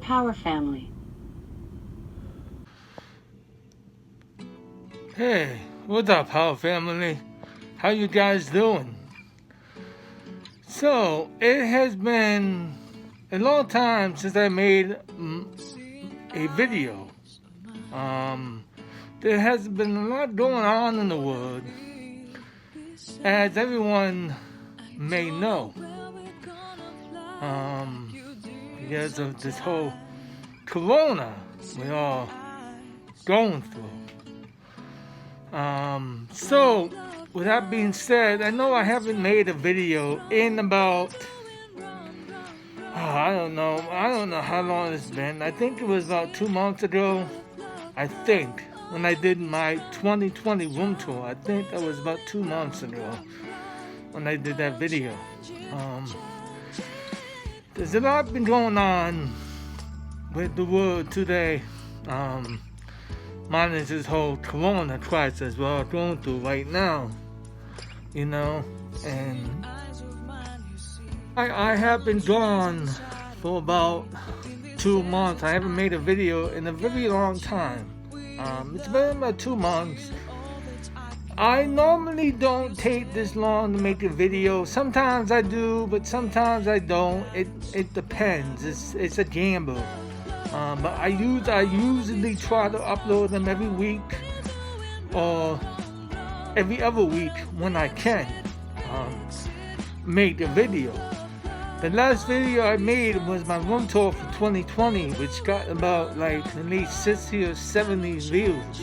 Power Family. Hey, what's up, Power Family? How you guys doing? So, it has been a long time since I made a video. There has been a lot going on in the world, as everyone may know, because of this whole corona we're all going through. So, with that being said, I know I haven't made a video in about, I don't know how long it's been. I think it was about 2 months ago, when I did my 2020 room tour. I think that was about 2 months ago when I did that video. There's a lot been going on with the world today. Minus this whole corona crisis we're all going through right now, and I have been gone for about 2 months. I haven't made a video in a very long time. It's been about 2 months. I normally don't take this long to make a video. Sometimes I do, but sometimes I don't. It depends. It's a gamble. But I usually try to upload them every week or every other week when I can make a video. The last video I made was my room tour for 2020, which got about like at least 60 or 70 views.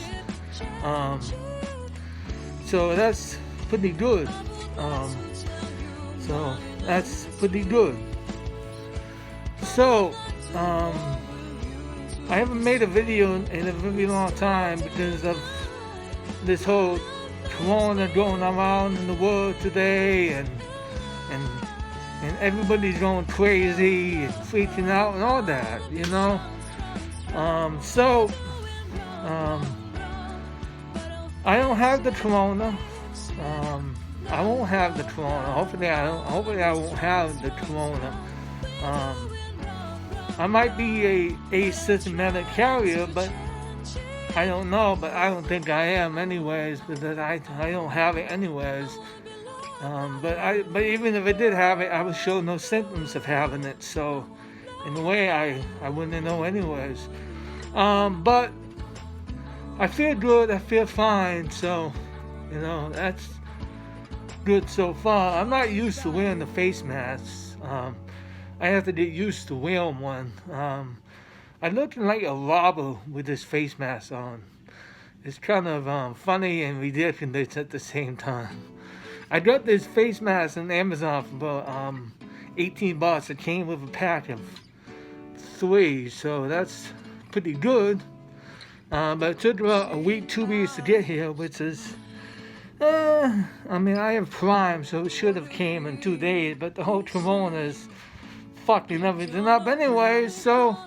So that's pretty good. So I haven't made a video in a very long time because of this whole corona going around in the world today, and everybody's going crazy and freaking out and all that, I don't have the corona. I won't have the corona. Hopefully I won't have the corona. I might be a asymptomatic carrier, but I don't know. But I don't think I am anyways, because I don't have it anyways. But even if I did have it, I would show no symptoms of having it. So in a way, I wouldn't know anyways. But I feel good. I feel fine. So that's good so far. I'm not used to wearing the face masks. I have to get used to wearing one. I'm looking like a robber with this face mask on. It's kind of funny and ridiculous at the same time. I got this face mask on Amazon for about $18. It came with a pack of 3, so that's pretty good. But it took about a week, 2 weeks to get here, which is, I have Prime, so it should have came in 2 days, but the whole corona is fucking everything up anyway, so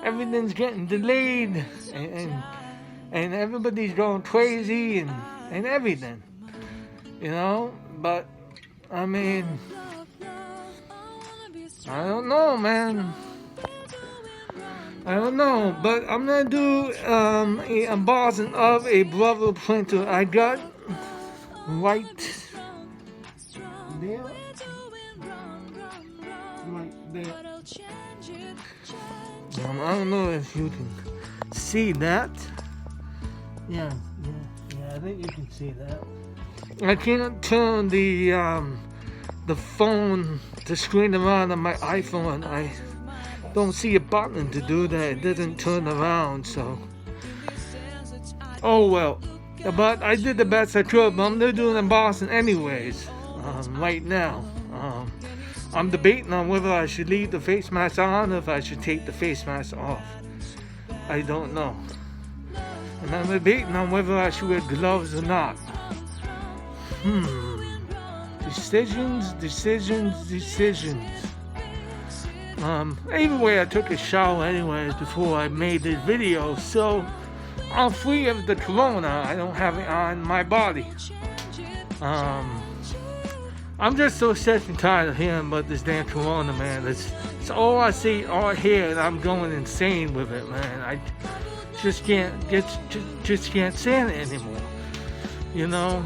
everything's getting delayed, and everybody's going crazy and everything, but I don't know, man. I don't know, but I'm gonna do a unboxing of a Brother printer I got right there. I don't know if you can see that. Yeah, I think you can see that. I can't turn the screen around on my iPhone. I don't see a button to do that. It doesn't turn around, so. Oh well. But I did the best I could, but I'm gonna do an unboxing anyways, right now. I'm debating on whether I should leave the face mask on or if I should take the face mask off. I don't know. And I'm debating on whether I should wear gloves or not. Decisions. Either way, I took a shower anyways before I made this video, so I'm free of the corona. I don't have it on my body. I'm just so sick and tired of hearing about this damn corona, man. It's all I see, all I hear, and I'm going insane with it, man. I just can't stand it anymore, you know.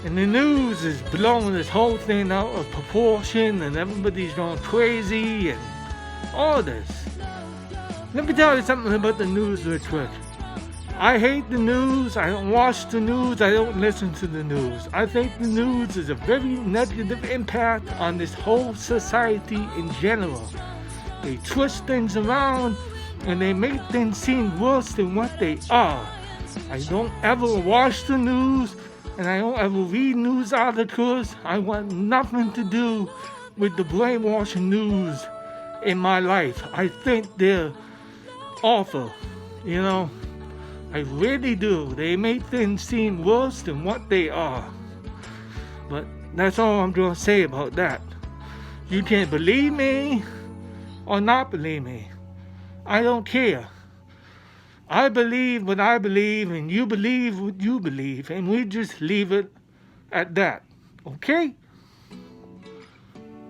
And the news is blowing this whole thing out of proportion, and everybody's going crazy, and all this. Let me tell you something about the news real quick. I hate the news. I don't watch the news. I don't listen to the news. I think the news is a very negative impact on this whole society in general. They twist things around and they make things seem worse than what they are. I don't ever watch the news and I don't ever read news articles. I want nothing to do with the brainwashing news in my life. I think they're awful, you know. I really do. They make things seem worse than what they are. But that's all I'm going to say about that. You can believe me or not believe me. I don't care. I believe what I believe and you believe what you believe, and we just leave it at that. Okay?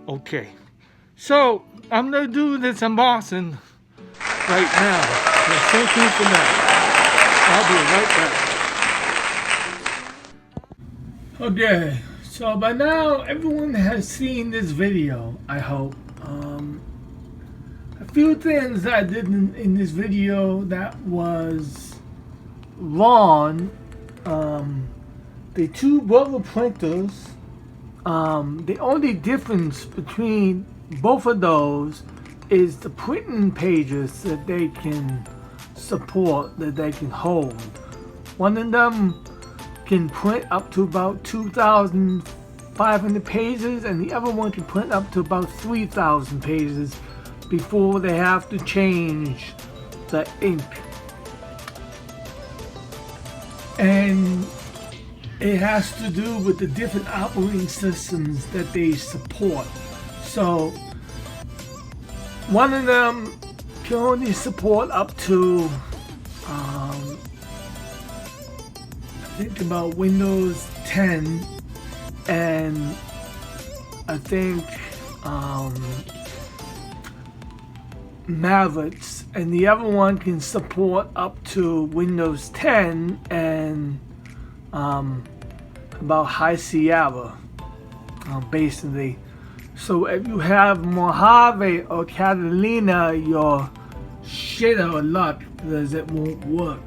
Okay. So, I'm going to do this unboxing right now. So stay tuned for that. I'll be right back. Okay, so by now everyone has seen this video, I hope. A few things that I did in this video that was wrong. The two brother printers, the only difference between both of those is the printing pages that they can support, that they can hold. One of them can print up to about 2,500 pages and the other one can print up to about 3,000 pages before they have to change the ink. And it has to do with the different operating systems that they support. So one of them can only support up to I think about Windows 10, and I think Mavericks, and the other one can support up to Windows 10 and about High Sierra, basically. So if you have Mojave or Catalina, you're shit out of luck because it won't work.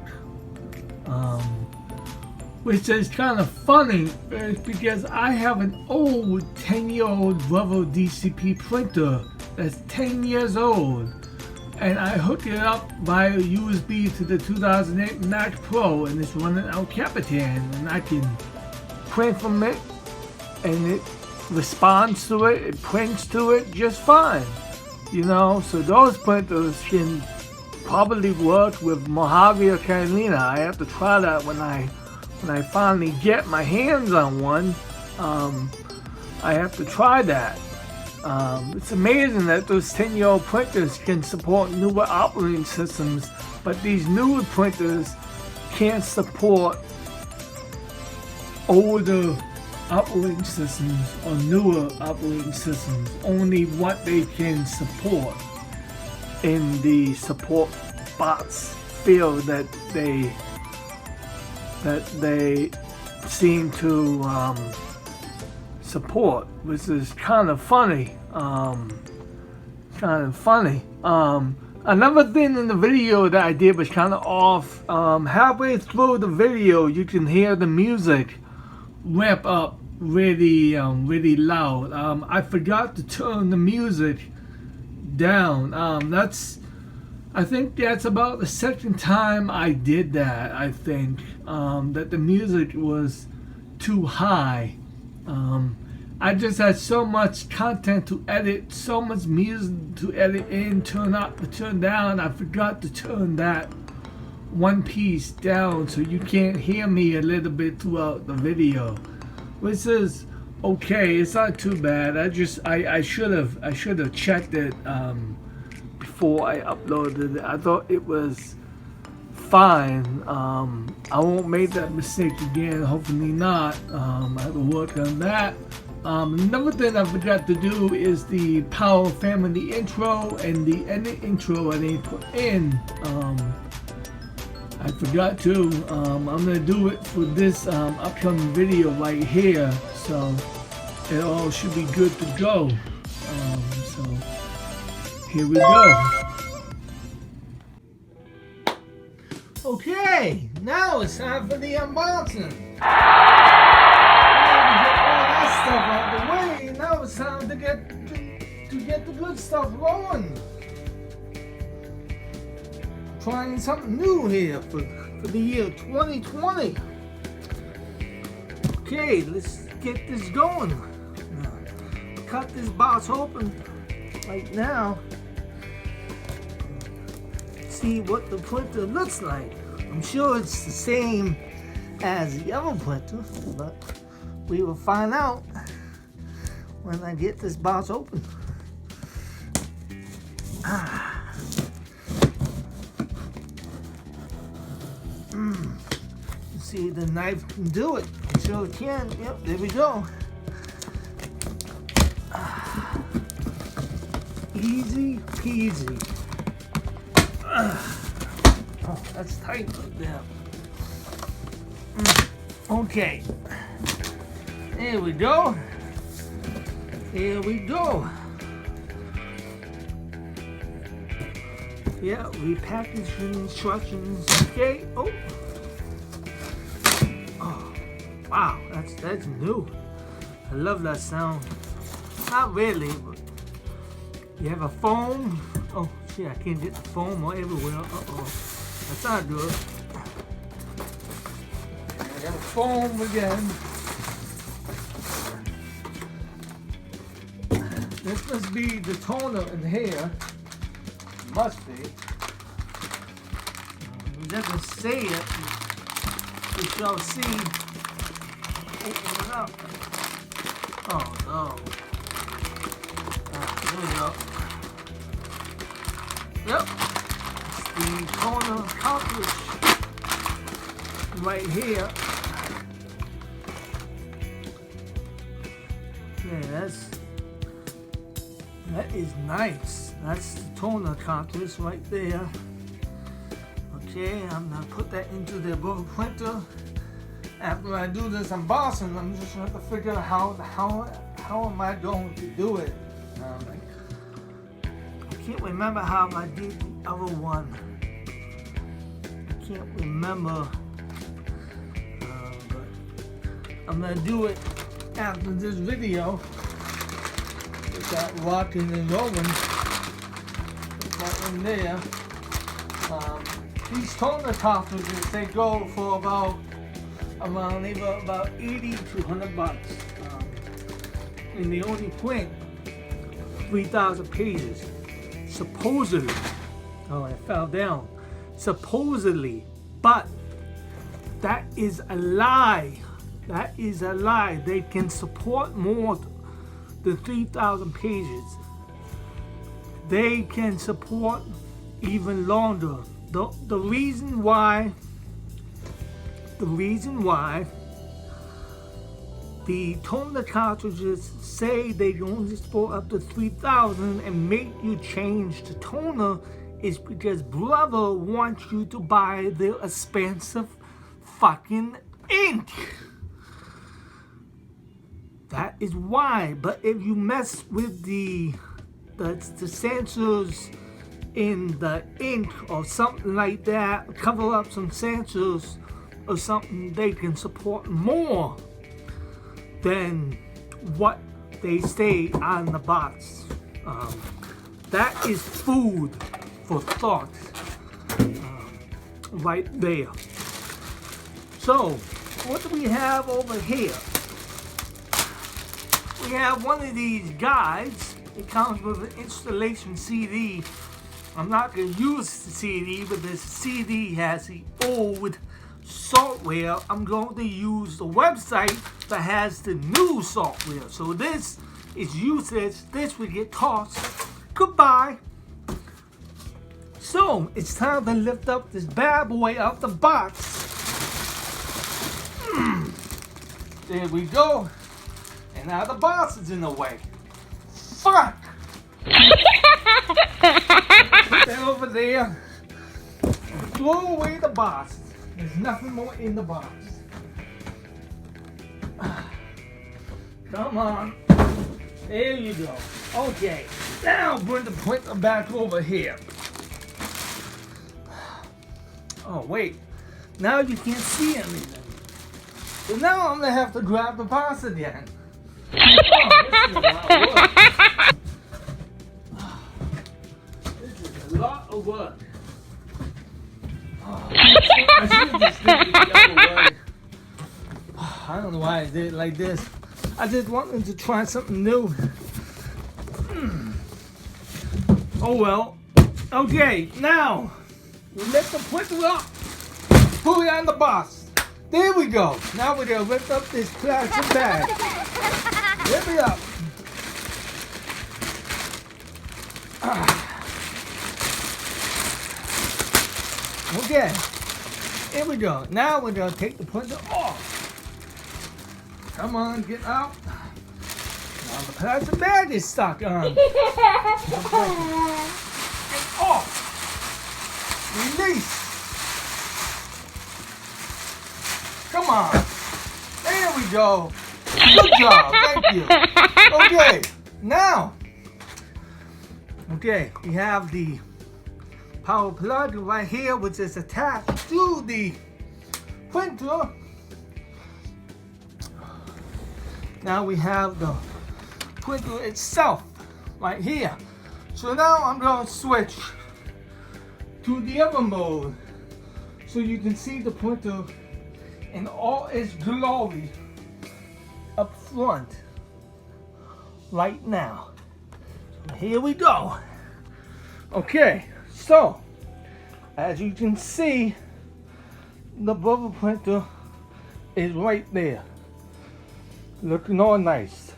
Which is kind of funny because I have an old 10-year-old Bravo DCP printer that's 10 years old, and I hooked it up via USB to the 2008 Mac Pro, and it's running El Capitan, and I can print from it, and it responds to it, it prints to it just fine, you know. So those printers can probably work with Mojave or Catalina. I have to try that when I finally get my hands on one. I have to try that. It's amazing that those 10-year-old printers can support newer operating systems, but these newer printers can't support older operating systems or newer operating systems. Only what they can support in the support box field that they seem to support, which is kind of funny. Another thing in the video that I did was kind of off. Halfway through the video, you can hear the music ramp up really loud. I forgot to turn the music down. I think that's about the second time I did that. I think that the music was too high. I just had so much content to edit, so much music to edit in, turn up, turn down. I forgot to turn that one piece down, so you can't hear me a little bit throughout the video, which is okay. It's not too bad. I should have checked it before I uploaded it. I thought it was fine. I won't make that mistake again. Hopefully not. I have to work on that. Another thing I forgot to do is the Power Family intro and the ending intro I didn't put in. I forgot to. I'm gonna do it for this upcoming video right here, so it all should be good to go. So here we go. Okay, now it's time for the unboxing. Stuff out the way. Now it's time to get the good stuff rolling. Trying something new here for the year 2020. Okay, let's get this going. Now, cut this box open right now. See what the printer looks like. I'm sure it's the same as the other printer, but we will find out when I get this box open. See if the knife can do it. I'm sure it can. Yep, there we go. Easy peasy. Oh, that's tight right there. Okay. There we go. Here we go. Yeah, repackaging instructions. Okay. Oh. Oh. Wow, that's new. I love that sound. Not really, but you have a foam. Oh shit, I can't get the foam all everywhere. Uh-oh. That's not good. I got a foam again. This must be the toner in here. Must be. It doesn't say it. We shall see. Open it up. Oh no. There we go. Yep. It's the toner cartridge right here. Yeah, that is nice. That's the toner cartridge right there. Okay, I'm gonna put that into the printer. After I do this unboxing, I'm just gonna have to figure out how am I going to do it. I can't remember how I did the other one. I can't remember, but I'm gonna do it after this video. Got rocking and rolling. Put that in there. These toner cartridges, they go for about 80 to 100 bucks. And they only print 3,000 pages. Supposedly. Oh, it fell down. Supposedly. But that is a lie. That is a lie. They can support more than 3,000 pages. They can support even longer. The reason why the toner cartridges say they can only support up to 3,000 and make you change the toner is because brother wants you to buy the expensive fucking ink. That is why. But if you mess with the sensors in the ink or something like that, cover up some sensors or something, they can support more than what they say on the box. That is food for thought right there. So what do we have over here? We have one of these guides. It comes with an installation CD. I'm not going to use the CD, but this CD has the old software. I'm going to use the website that has the new software. So this is useless. This will get tossed. Goodbye. So it's time to lift up this bad boy out the box. There we go. And And now the box is in the way. Fuck! Put that over there. Throw away the box. There's nothing more in the box. Come on. There you go. Okay. Now bring the printer back over here. Oh, wait. Now you can't see anything. So now I'm going to have to grab the box again. Oh, this is a lot of work. This is a lot of work. Oh, I should just did it the other way. I don't know why I did it like this. I just wanted to try something new. Oh well. Okay, now we lift the printer up. Put it on the box. There we go. Now we're gonna lift up this plastic bag. Lift it up. Okay. Here we go. Now we're gonna take the printer off. Come on, get out. Now the plastic bag is stuck on. And off. Release. Come on. There we go. Good job. Thank you. Okay. Now. Okay. We have the power plug right here, which is attached to the printer. Now we have the printer itself right here. So now I'm going to switch to the other mode so you can see the printer in all its glory up front right now. So here we go. Okay, so as you can see, the bubble printer is right there. Looking all nice.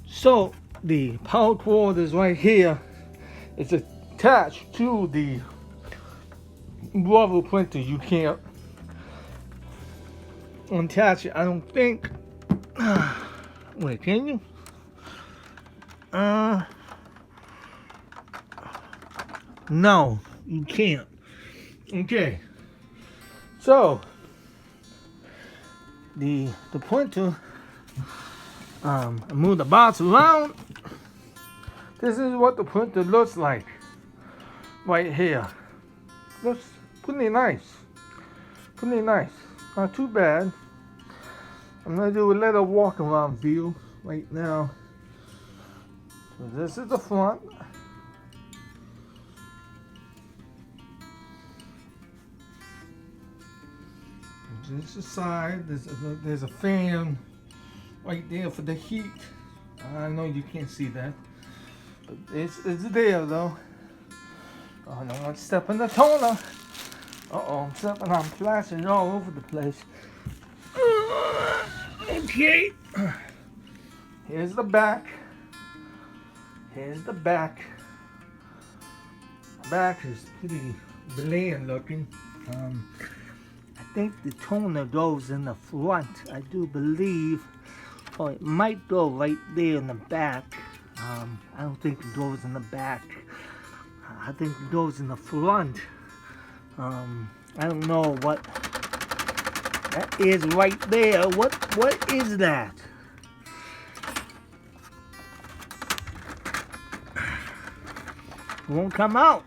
So the power cord is right here. It's attached to the rubber printer. You can't unattach it, I don't think. Wait, can you? No, you can't. Okay. So the printer, I move the box around. This is what the printer looks like right here. Looks pretty nice. Pretty nice. Not too bad. I'm gonna do a little walk around view right now. So this is the front. This is the side. There's a fan right there for the heat. I know you can't see that, but it's there though. Oh no, I'm stepping the toner. Uh-oh, I'm stepping on plastic all over the place. Okay. Here's the back. Here's the back. The back is pretty bland looking. I think the toner goes in the front, I do believe, or it might go right there in the back. I don't think it goes in the back. I think it goes in the front. I don't know what that is right there. What is that? It won't come out.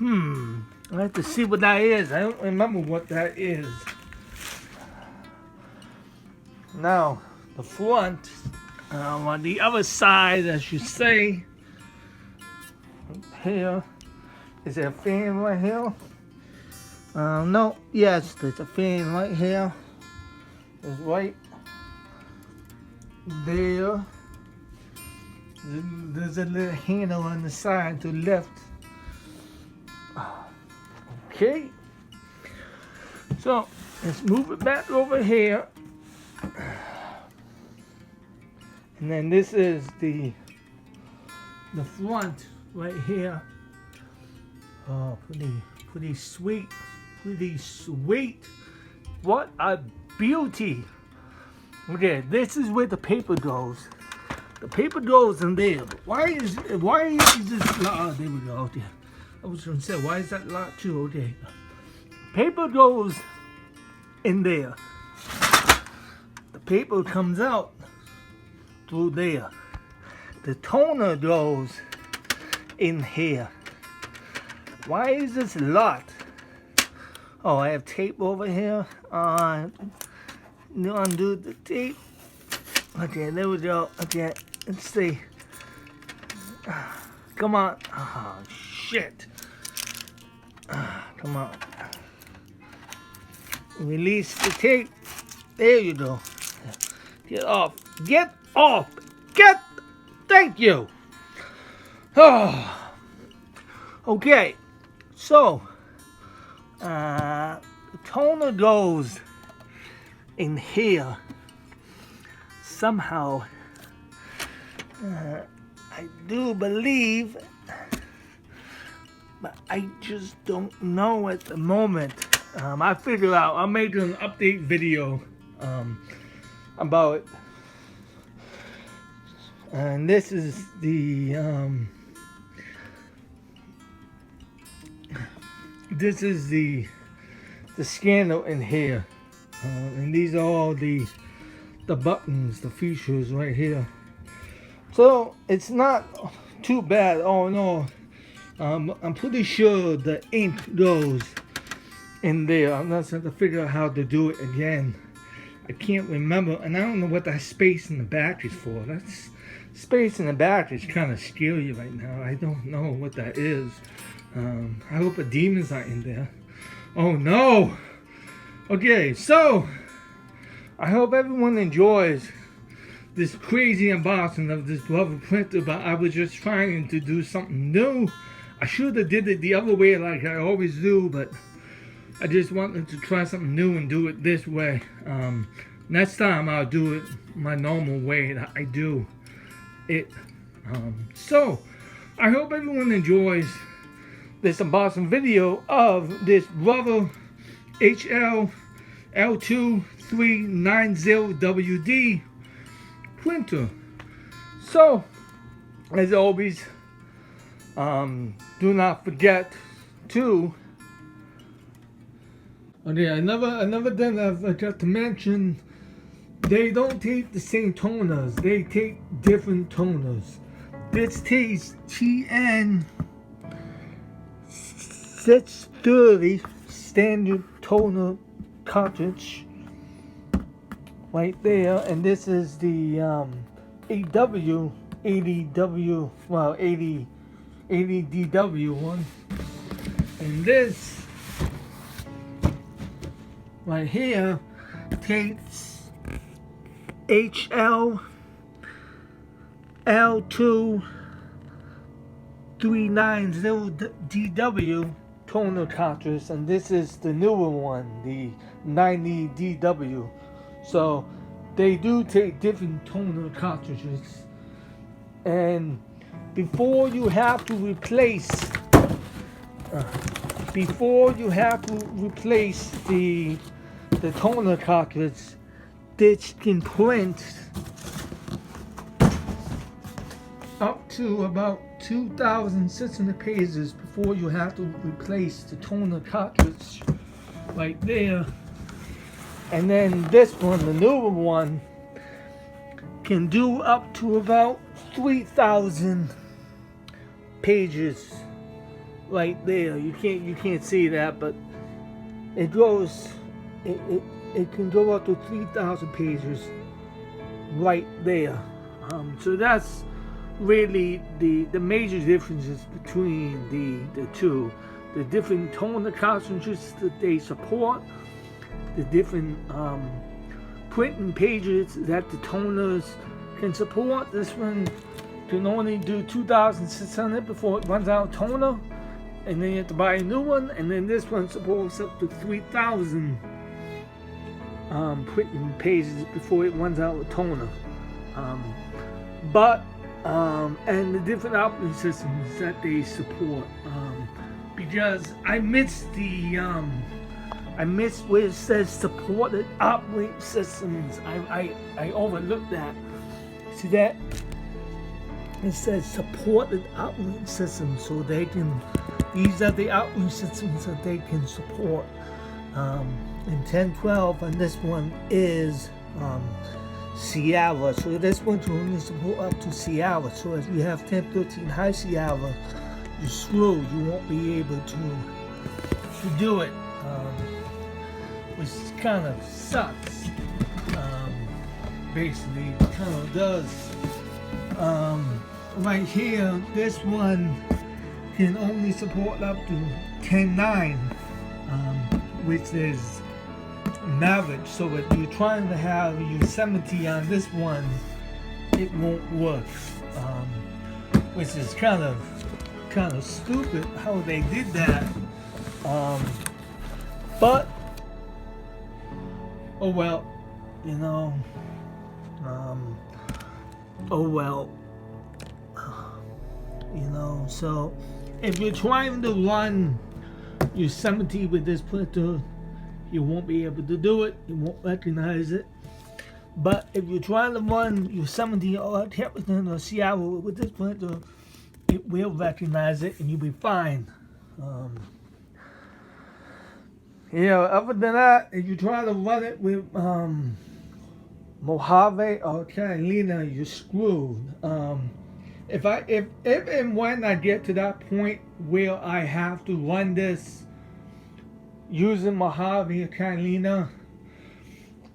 I have to see what that is. I don't remember what that is. Now, the front, on the other side, as you say, here, is there a fan right here? No, yes, there's a fan right here. It's right there. There's a little handle on the side to lift. Okay, so let's move it back over here, and then this is the front right here. Oh, pretty sweet, pretty sweet. What a beauty. Okay, this is where the paper goes. The paper goes in there. Why is this there we go. Okay. I was gonna say, why is that locked too? Okay. Paper goes in there. The paper comes out through there. The toner goes in here. Why is this locked? Oh, I have tape over here. Undo the tape. Okay, there we go. Okay, let's see. Come on. Oh, shit. Come on. Release the tape. There you go. Get off. Get off. Get. Thank you. Oh. Okay. So, the toner goes in here. Somehow, I do believe, but I just don't know at the moment. I figure out. I'll make an update video about it. And this is the scanner in here, and these are all the buttons, the features right here. So it's not too bad. Oh no, I'm pretty sure the ink goes in there. I'm not trying to figure out how to do it again. I can't remember, and I don't know what that space in the back is for. That's space in the back is kind of scary right now. I don't know what that is. I hope a demon's not in there. Oh no. Okay, so I hope everyone enjoys this crazy unboxing of this rubber printer, but I was just trying to do something new. I should have did it the other way like I always do, but I just wanted to try something new and do it this way. Next time I'll do it my normal way that I do it. So I hope everyone enjoys this unboxing video of this rubber HL-L2390dw printer. So, as always, do not forget to. Okay, I never done that. I forgot to mention they don't take the same toners. They take different toners. This takes TN 630 standard toner cartridge right there, and this is the AW 80W, well 80DW one, and this right here takes HL-L2390dw toner cartridge, and this is the newer one, the 90DW. So they do take different toner cartridges, and before you have to replace the toner cartridge, this can print up to about 2,600 pages before you have to replace the toner cartridge right there. And then this one, the newer one, can do up to about 3,000 pages right there. You can't see that, but it goes, it can go up to 3,000 pages right there. So that's really the major differences between the two. The different toner cartridges that they support, the different printing pages that the toners can support. This one can only do 2,600 before it runs out of toner, and then you have to buy a new one. And then this one supports up to 3,000 printing pages before it runs out of toner. And the different operating systems that they support. Because I missed the I missed where it says supported operating systems. I overlooked that. See that? It says supported operating systems, so they can, these are the operating systems that they can support. In 1012, and this one is Sierra. So this one can only support up to Sierra. So if you have 1013 high Sierra, you're screwed. You won't be able to do it, which kind of sucks. Basically, it kind of does. Right here, this one can only support up to 10.9, which is an average. So if you're trying to have Yosemite on this one, it won't work, which is kind of stupid how they did that. But oh well, you know. Oh well. You know, so if you're trying to run Yosemite with this printer, you won't be able to do it. You won't recognize it. But if you're trying to run Yosemite or Capitan or Sierra with this printer, it will recognize it and you'll be fine. Other than that, if you try to run it with Mojave or Catalina, you're screwed. If and when I get to that point where I have to run this using Mojave or Catalina,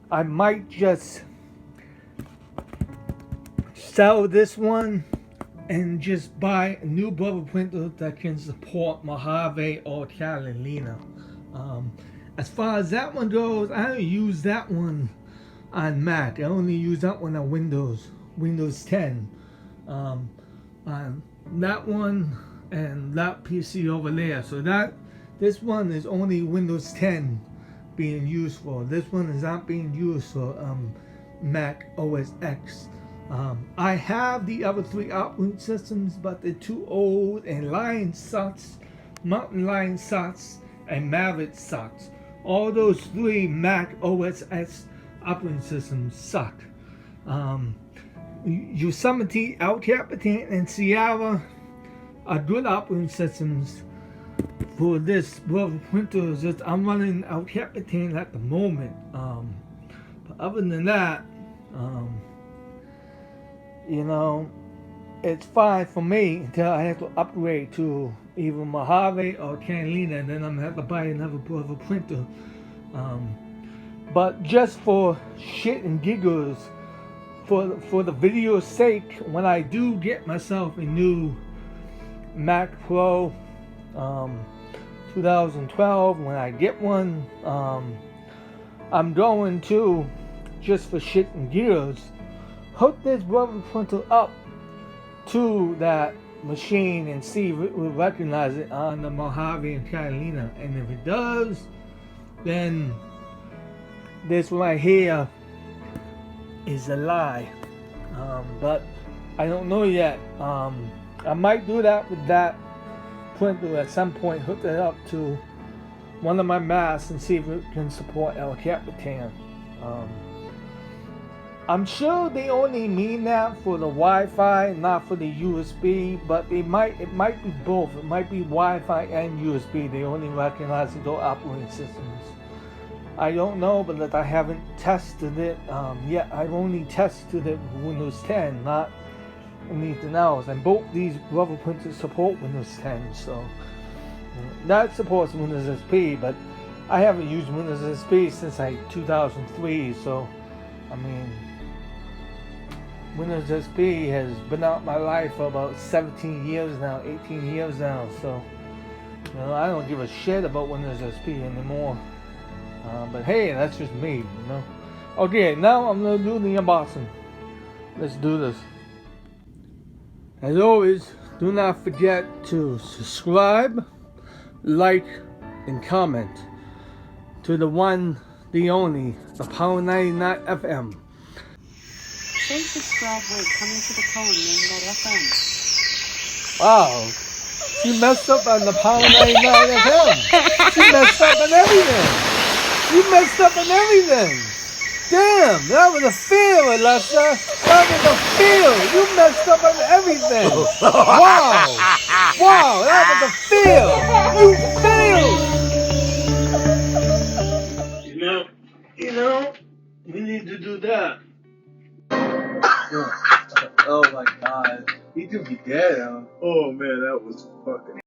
I might just sell this one and just buy a new bubble printer that can support Mojave or Catalina. As far as that one goes, I don't use that one on Mac. I only use that one on Windows 10. On that one and that PC over there. So this one is only Windows 10 being used for. This one is not being used for Mac OS X. I have the other three operating systems, but they're too old, and Lion sucks, Mountain Lion sucks, and Maverick sucks. All those three Mac OS X operating systems suck. Yosemite, El Capitan, and Sierra are good operating systems for this brother printer. I'm running El Capitan at the moment. But other than that, you know, it's fine for me until I have to upgrade to either Mojave or Catalina, and then I'm gonna have to buy another brother printer. But just for shit and giggles, for the video's sake, when I do get myself a new Mac Pro 2012, when I get one, I'm going to, just for shit and giggles, hook this brother printer up to that machine and see if it will recognize it on the Mojave and Catalina. And if it does, then this right here is a lie. But I don't know yet. I might do that with that printer at some point, hook it up to one of my Macs and see if it can support El Capitan. I'm sure they only mean that for the Wi-Fi, not for the USB, but it might be both. It might be Wi-Fi and USB. They only recognize those operating systems. I don't know, but that I haven't tested it yet. I've only tested it with Windows 10, not anything else. And both these rubber printers support Windows 10, so that supports Windows XP, but I haven't used Windows XP since like 2003. So I mean, Windows XP has been out my life for about 17 years now, 18 years now. So you know, I don't give a shit about Windows XP anymore. But hey, that's just me, you know. Okay, now I'm gonna do the unboxing. Let's do this. As always, do not forget to subscribe, like, and comment to the one, the only, the Power 99 FM. Say subscribe wait coming to the Power 99 FM. Wow, she messed up on the Power 99 FM. She messed up on everything. You messed up on everything. Damn, that was a fail, Alexa. That was a fail. You messed up on everything. Wow. Wow, that was a fail. You failed. You know, we need to do that. Oh my god. He could be dead, huh? Oh man, that was fucking